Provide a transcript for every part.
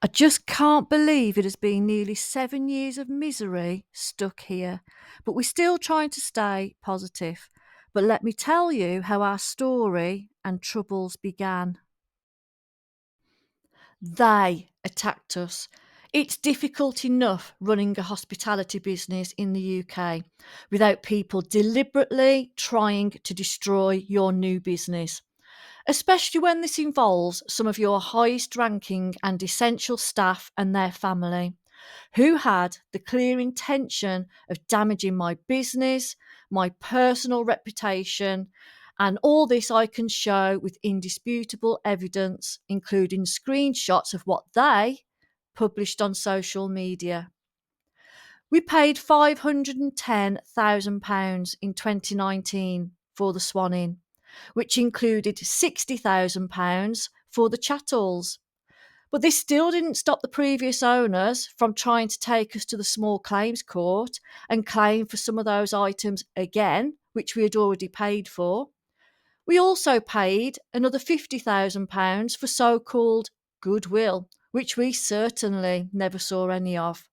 I just can't believe it has been nearly 7 years of misery stuck here, but we're still trying to stay positive. But let me tell you how our story and troubles began. They attacked us. It's difficult enough running a hospitality business in the UK without people deliberately trying to destroy your new business, especially when this involves some of your highest ranking and essential staff and their family, who had the clear intention of damaging my business, my personal reputation, and all this I can show with indisputable evidence, including screenshots of what they published on social media. We paid £510,000 in 2019 for the Swan Inn, which included £60,000 for the chattels. But this still didn't stop the previous owners from trying to take us to the small claims court and claim for some of those items again, which we had already paid for. We also paid another £50,000 for so called goodwill, which we certainly never saw any of.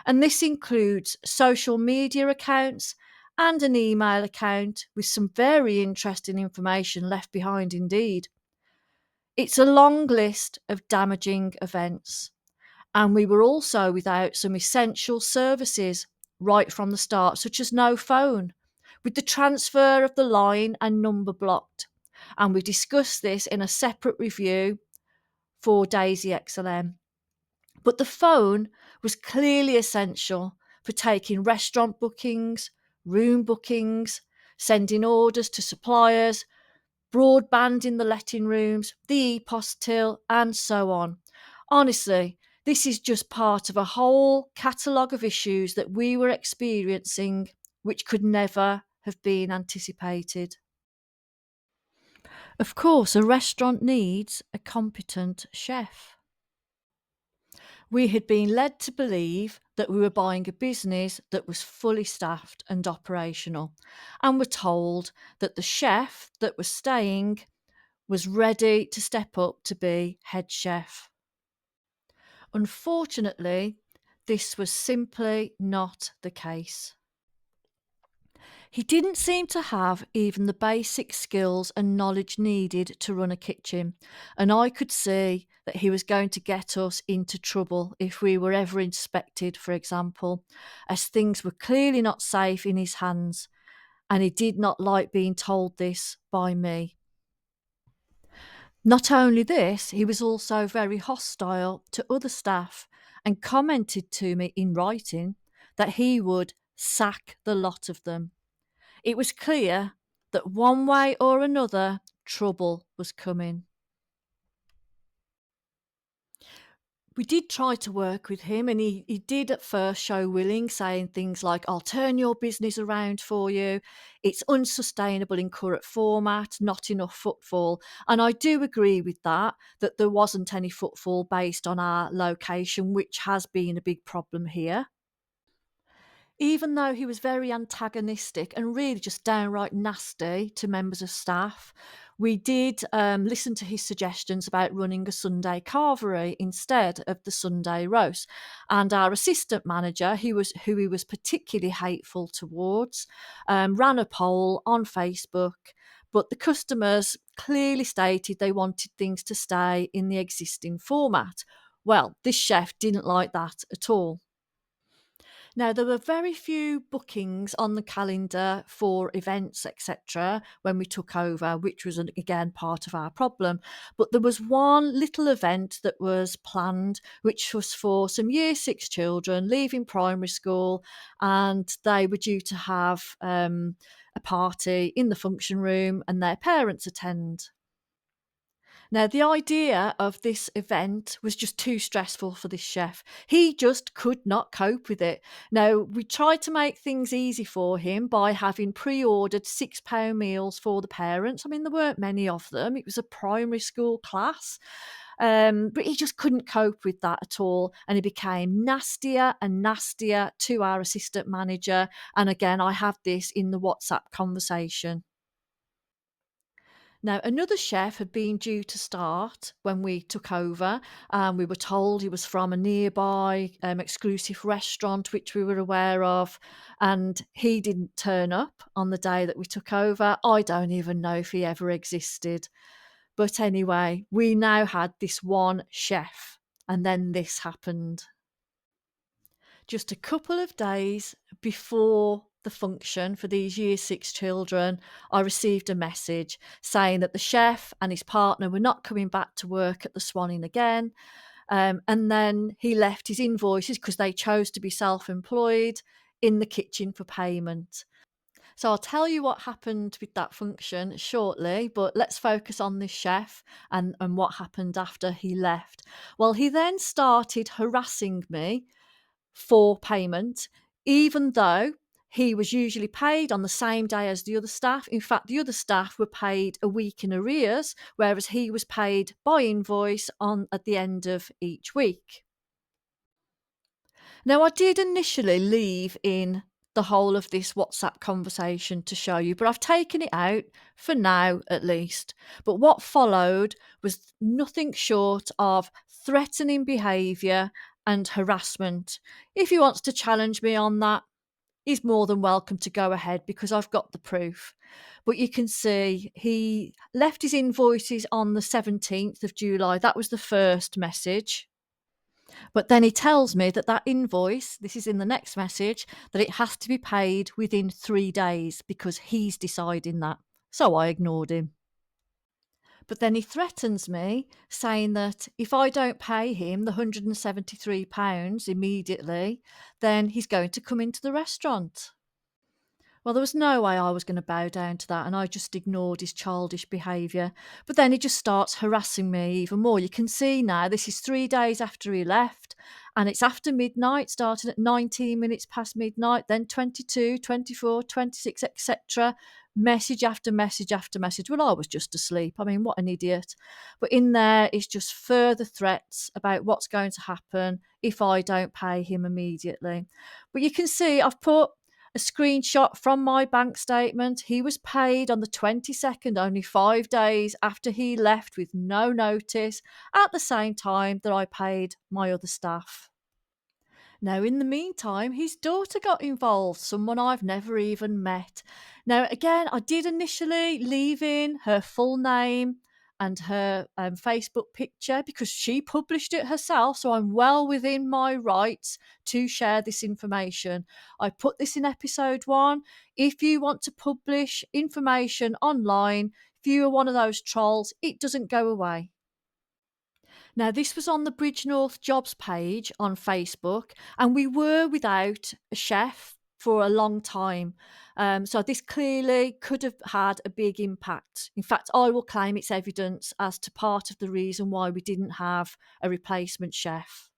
And this includes social media accounts and an email account with some very interesting information left behind indeed. It's a long list of damaging events. And we were also without some essential services right from the start, such as no phone, with the transfer of the line and number blocked. And we discussed this in a separate review for Daisy XLM. But the phone was clearly essential for taking restaurant bookings, room bookings, sending orders to suppliers, broadband in the letting rooms, the EPOS till, and so on. Honestly, this is just part of a whole catalogue of issues that we were experiencing, which could never have been anticipated. Of course, a restaurant needs a competent chef. We had been led to believe that we were buying a business that was fully staffed and operational, and were told that the chef that was staying was ready to step up to be head chef. Unfortunately, this was simply not the case. He didn't seem to have even the basic skills and knowledge needed to run a kitchen, and I could see that he was going to get us into trouble if we were ever inspected, for example, as things were clearly not safe in his hands, and he did not like being told this by me. Not only this, he was also very hostile to other staff and commented to me in writing that he would sack the lot of them. It was clear that one way or another, trouble was coming. We did try to work with him, and he did at first show willing, saying things like, I'll turn your business around for you. It's unsustainable in current format, not enough footfall. And I do agree with that there wasn't any footfall based on our location, which has been a big problem here. Even though he was very antagonistic and really just downright nasty to members of staff, we did listen to his suggestions about running a Sunday carvery instead of the Sunday roast. And our assistant manager, who he was particularly hateful towards, ran a poll on Facebook. But the customers clearly stated they wanted things to stay in the existing format. Well, this chef didn't like that at all. Now, there were very few bookings on the calendar for events, etc., when we took over, which was, again, part of our problem. But there was one little event that was planned, which was for some Year 6 children leaving primary school, and they were due to have a party in the function room and their parents attend. Now, the idea of this event was just too stressful for this chef. He just could not cope with it. Now, we tried to make things easy for him by having pre-ordered £6 meals for the parents. I mean, there weren't many of them. It was a primary school class. But he just couldn't cope with that at all. And he became nastier and nastier to our assistant manager. And again, I have this in the WhatsApp conversation. Now, another chef had been due to start when we took over. We were told he was from a nearby exclusive restaurant, which we were aware of, and he didn't turn up on the day that we took over. I don't even know if he ever existed. But anyway, we now had this one chef, and then this happened. Just a couple of days before the function for these year six children, I received a message saying that the chef and his partner were not coming back to work at the Swan Inn again. And then he left his invoices, because they chose to be self employed, in the kitchen for payment. So I'll tell you what happened with that function shortly, but let's focus on this chef and what happened after he left. Well, he then started harassing me for payment, even though he was usually paid on the same day as the other staff. In fact, the other staff were paid a week in arrears, whereas he was paid by invoice on at the end of each week. Now, I did initially leave in the whole of this WhatsApp conversation to show you, but I've taken it out for now at least. But what followed was nothing short of threatening behaviour and harassment. If he wants to challenge me on that, he's more than welcome to go ahead, because I've got the proof. But you can see he left his invoices on the 17th of July. That was the first message. But then he tells me that that invoice, this is in the next message, that it has to be paid within 3 days because he's deciding that. So I ignored him. But then he threatens me, saying that if I don't pay him the £173 immediately, then he's going to come into the restaurant. Well, there was no way I was going to bow down to that, and I just ignored his childish behaviour. But then he just starts harassing me even more. You can see now this is 3 days after he left, and it's after midnight, starting at 19 minutes past midnight, then 22, 24, 26, etc. Message after message after message. Well, I was just asleep. I mean, what an idiot. But in there is just further threats about what's going to happen if I don't pay him immediately. But you can see I've put a screenshot from my bank statement. He was paid on the 22nd, only 5 days after he left with no notice, at the same time that I paid my other staff. Now, in the meantime, his daughter got involved, someone I've never even met. Now, again, I did initially leave in her full name and her Facebook picture because she published it herself, so I'm well within my rights to share this information. I put this in episode 1. If you want to publish information online, if you are one of those trolls, it doesn't go away. Now, this was on the Bridgnorth jobs page on Facebook, and we were without a chef for a long time. So this clearly could have had a big impact. In fact, I will claim it's evidence as to part of the reason why we didn't have a replacement chef.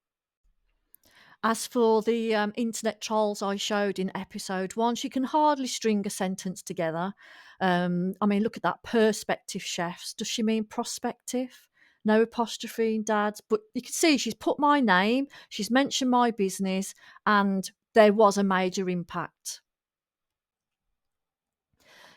As for the internet trolls I showed in episode 1, she can hardly string a sentence together. I mean, look at that, perspective chefs. Does she mean prospective? No apostrophe in dad's. But you can see she's put my name, she's mentioned my business, and there was a major impact.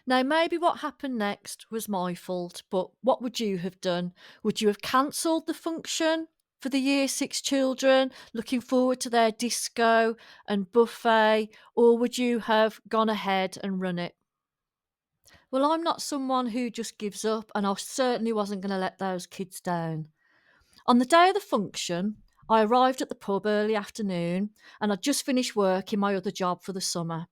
Now, maybe what happened next was my fault, but what would you have done? Would you have cancelled the function for the year 6 children, looking forward to their disco and buffet, or would you have gone ahead and run it? Well, I'm not someone who just gives up, and I certainly wasn't going to let those kids down. On the day of the function, I arrived at the pub early afternoon, and I'd just finished work in my other job for the summer.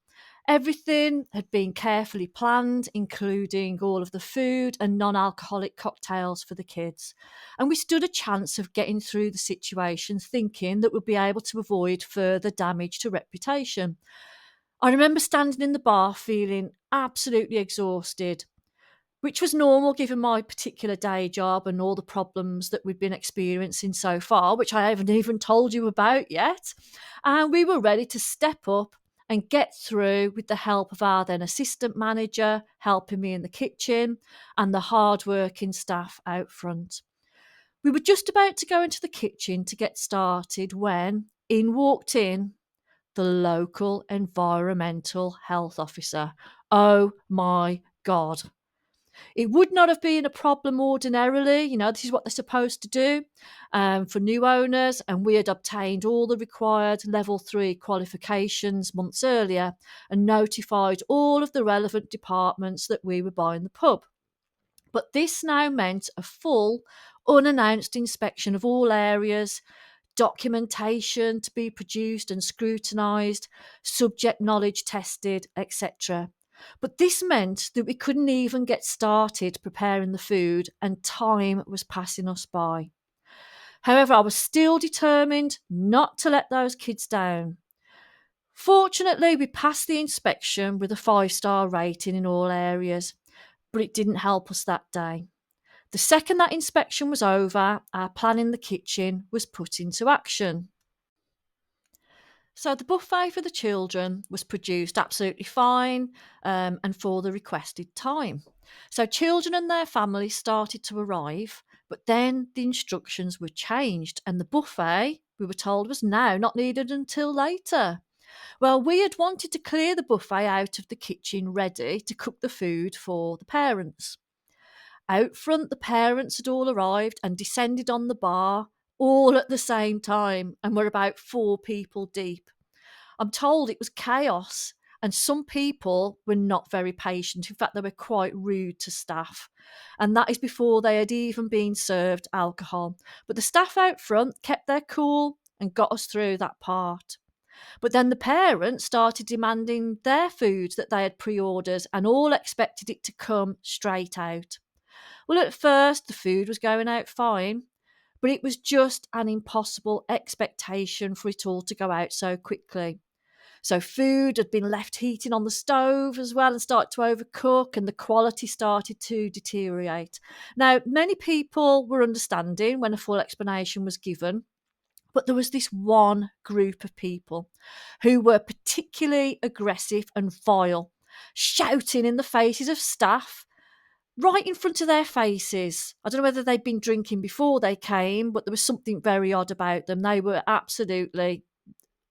Everything had been carefully planned, including all of the food and non-alcoholic cocktails for the kids. And we stood a chance of getting through the situation, thinking that we'd be able to avoid further damage to reputation. I remember standing in the bar feeling absolutely exhausted, which was normal given my particular day job and all the problems that we'd been experiencing so far, which I haven't even told you about yet. And we were ready to step up and get through with the help of our then assistant manager helping me in the kitchen and the hard-working staff out front. We were just about to go into the kitchen to get started when in walked in the local environmental health officer. Oh my God. It would not have been a problem ordinarily. This is what they're supposed to do for new owners, and we had obtained all the required level 3 qualifications months earlier and notified all of the relevant departments that we were buying the pub. But this now meant a full, unannounced inspection of all areas, documentation to be produced and scrutinised, subject knowledge tested, etc. But this meant that we couldn't even get started preparing the food and time was passing us by. However, I was still determined not to let those kids down. Fortunately, we passed the inspection with a 5-star rating in all areas, but it didn't help us that day. The second that inspection was over, our plan in the kitchen was put into action. So the buffet for the children was produced absolutely fine and for the requested time. So children and their families started to arrive, but then the instructions were changed and the buffet, we were told, was now not needed until later. Well, we had wanted to clear the buffet out of the kitchen ready to cook the food for the parents. Out front, the parents had all arrived and descended on the bar all at the same time and were about 4 people deep. I'm told it was chaos and some people were not very patient. In fact, they were quite rude to staff. And that is before they had even been served alcohol. But the staff out front kept their cool and got us through that part. But then the parents started demanding their food that they had pre-ordered and all expected it to come straight out. Well, at first, the food was going out fine, but it was just an impossible expectation for it all to go out so quickly. So food had been left heating on the stove as well and started to overcook, and the quality started to deteriorate. Now, many people were understanding when a full explanation was given, but there was this one group of people who were particularly aggressive and vile, shouting in the faces of staff, right in front of their faces. I don't know whether they'd been drinking before they came, but there was something very odd about them. They were absolutely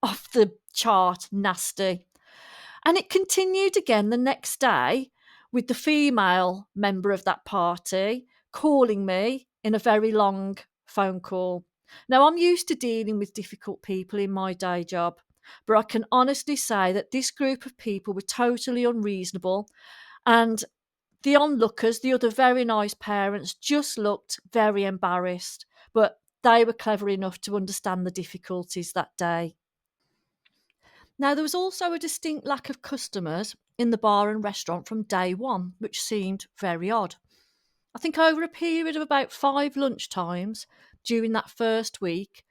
off the chart nasty. And it continued again the next day with the female member of that party calling me in a very long phone call. Now, I'm used to dealing with difficult people in my day job, but I can honestly say that this group of people were totally unreasonable, and the onlookers, the other very nice parents, just looked very embarrassed, but they were clever enough to understand the difficulties that day. Now, there was also a distinct lack of customers in the bar and restaurant from day one, which seemed very odd. I think over a period of about 5 lunchtimes during that first week,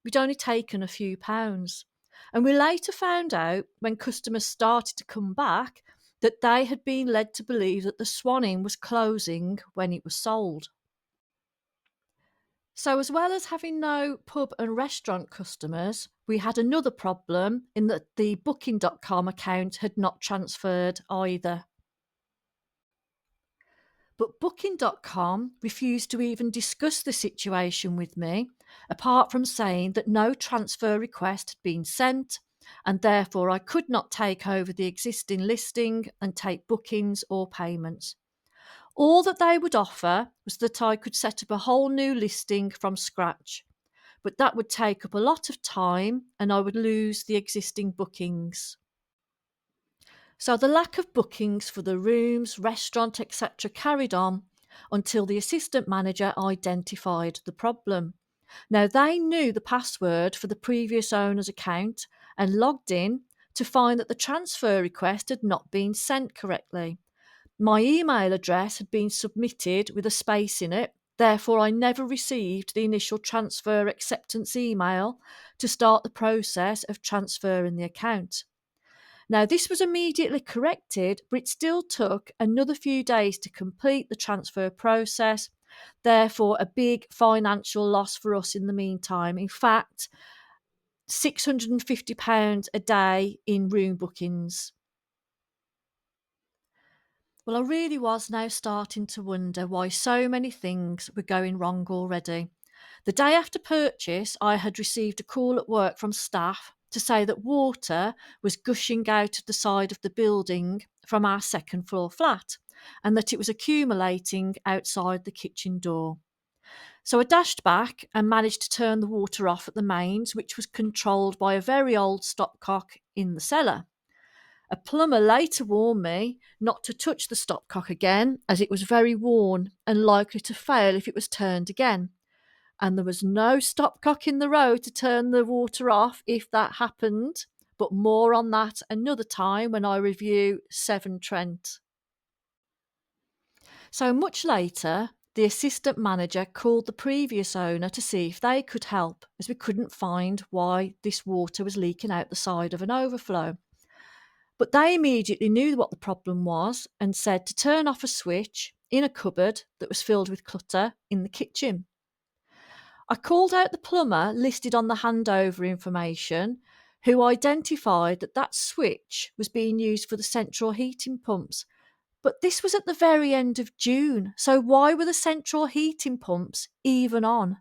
we'd only taken a few pounds. And we later found out, when customers started to come back, that they had been led to believe that the Swan Inn was closing when it was sold. So, as well as having no pub and restaurant customers, we had another problem in that the Booking.com account had not transferred either. But Booking.com refused to even discuss the situation with me, apart from saying that no transfer request had been sent, and therefore I could not take over the existing listing and take bookings or payments. All that they would offer was that I could set up a whole new listing from scratch, but that would take up a lot of time and I would lose the existing bookings. So the lack of bookings for the rooms, restaurant, etc. carried on until the assistant manager identified the problem. Now, they knew the password for the previous owner's account and logged in to find that the transfer request had not been sent correctly. My email address had been submitted with a space in it, therefore I never received the initial transfer acceptance email to start the process of transferring the account. Now, this was immediately corrected, but it still took another few days to complete the transfer process, therefore a big financial loss for us in the meantime. In fact, £650 a day in room bookings. Well, I really was now starting to wonder why so many things were going wrong already. The day after purchase, I had received a call at work from staff to say that water was gushing out of the side of the building from our second floor flat. and that it was accumulating outside the kitchen door. So I dashed back and managed to turn the water off at the mains, which was controlled by a very old stopcock in the cellar. A plumber later warned me not to touch the stopcock again, as it was very worn and likely to fail if it was turned again. And there was no stopcock in the road to turn the water off if that happened. But more on that another time when I review Severn Trent. So much later, the assistant manager called the previous owner to see if they could help, as we couldn't find why this water was leaking out the side of an overflow. But they immediately knew what the problem was and said to turn off a switch in a cupboard that was filled with clutter in the kitchen. I called out the plumber listed on the handover information, who identified that that switch was being used for the central heating pumps. But this was at the very end of June, so why were the central heating pumps even on?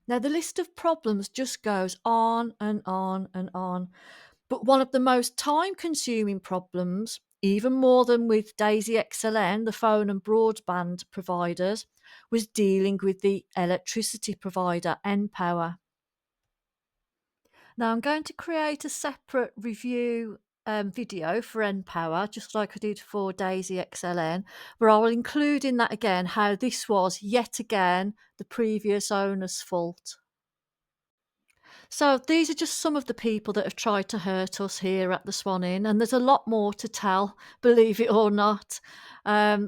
Now, the list of problems just goes on and on and on. But one of the most time-consuming problems, even more than with Daisy XLN, the phone and broadband providers, was dealing with the electricity provider, npower. Now I'm going to create a separate review video for npower, just like I did for Daisy XLN, where I will include in that again how this was yet again the previous owner's fault. So these are just some of the people that have tried to hurt us here at the Swan Inn, and there's a lot more to tell, believe it or not,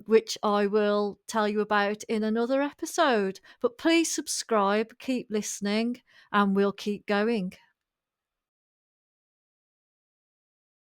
which I will tell you about in another episode. But please subscribe, keep listening, and we'll keep going.